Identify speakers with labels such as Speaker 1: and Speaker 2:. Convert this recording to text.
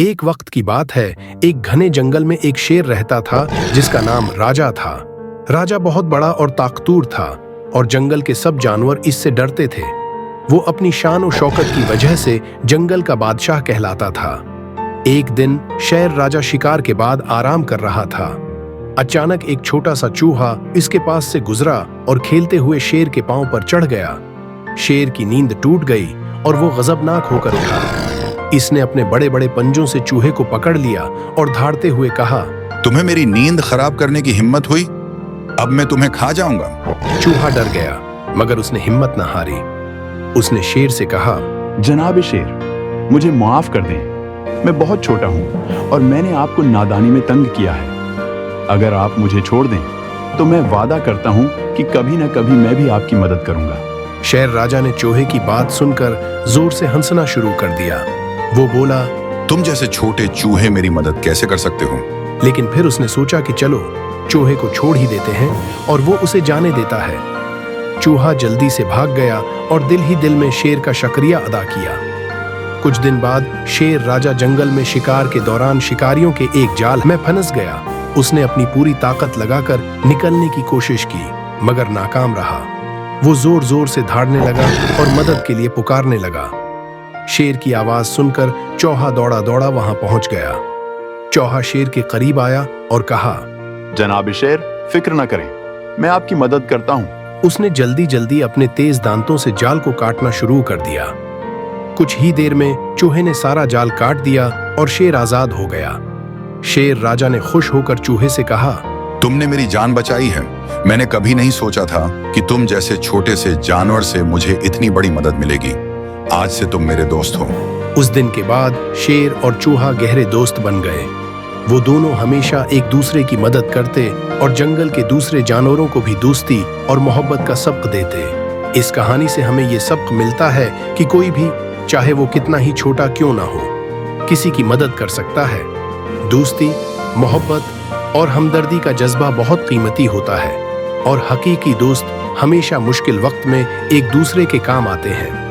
Speaker 1: एक वक्त की बात है, एक घने जंगल में एक शेर रहता था जिसका नाम राजा था। राजा बहुत बड़ा और ताकतवर था और जंगल के सब जानवर इससे डरते थे। वो अपनी शान और शौकत की वजह से जंगल का बादशाह कहलाता था। एक दिन शेर राजा शिकार के बाद आराम कर रहा था। अचानक एक छोटा सा चूहा इसके पास से गुजरा और खेलते हुए शेर के पांव पर चढ़ गया। शेर की नींद टूट गई और वो गजबनाक होकर उठा। इसने अपने बड़े बड़े पंजों से चूहे को पकड़ लिया और धाड़ते हुए कहा,
Speaker 2: तुम्हें मेरी नींद खराब करने की हिम्मत हुई? अब मैं तुम्हें खा जाऊंगा।
Speaker 1: चूहा डर गया मगर उसने हिम्मत न हारी। उसने शेर से कहा,
Speaker 3: जनाब शेर, मुझे माफ कर दें। मैं बहुत छोटा हूं और मैंने आपको नादानी में तंग किया है। अगर आप मुझे छोड़ दें तो मैं वादा करता हूं कि कभी न कभी मैं भी आपकी मदद करूंगा।
Speaker 1: शेर राजा ने चूहे की बात सुनकर जोर से हंसना शुरू कर दिया। वो बोला,
Speaker 2: तुम जैसे छोटे चूहे मेरी मदद कैसे कर सकते हो?
Speaker 1: लेकिन फिर उसने सोचा कि चलो चूहे को छोड़ ही देते हैं और वो उसे जाने देता है। चूहा जल्दी से भाग गया और दिल ही दिल में शेर का शुक्रिया अदा किया। कुछ दिन बाद शेर राजा जंगल में शिकार के दौरान शिकारियों के एक जाल में फंस गया। उसने अपनी पूरी ताकत लगाकर निकलने की कोशिश की मगर नाकाम रहा। वो जोर जोर से धाड़ने लगा और मदद के लिए पुकारने लगा। शेर की आवाज सुनकर चौहा दौड़ा दौड़ा वहां पहुंच गया। चौहा शेर के करीब आया और कहा,
Speaker 3: जनाब शेर, फिक्र न करें, मैं आपकी मदद करता हूं।
Speaker 1: उसने जल्दी जल्दी अपने तेज दांतों से जाल को काटना शुरू कर दिया। कुछ ही देर में चूहे ने सारा जाल काट दिया और शेर आजाद हो गया। शेर राजा ने खुश होकर चूहे से कहा,
Speaker 2: तुमने मेरी जान बचाई है। मैंने कभी नहीं सोचा था कि तुम जैसे छोटे से जानवर से मुझे इतनी बड़ी मदद मिलेगी। आज से तुम मेरे दोस्त हो।
Speaker 1: उस दिन के बाद शेर और चूहा गहरे दोस्त बन गए। वो दोनों हमेशा एक दूसरे की मदद करते और जंगल के दूसरे जानवरों को भी दोस्ती और मोहब्बत का सबक देते। इस कहानी से हमें ये सबक मिलता है कि कोई भी, चाहे वो कितना ही छोटा क्यों ना हो, किसी की मदद कर सकता है। दोस्ती, मोहब्बत और हमदर्दी का जज्बा बहुत कीमती होता है और हकीकी दोस्त हमेशा मुश्किल वक्त में एक दूसरे के काम आते हैं।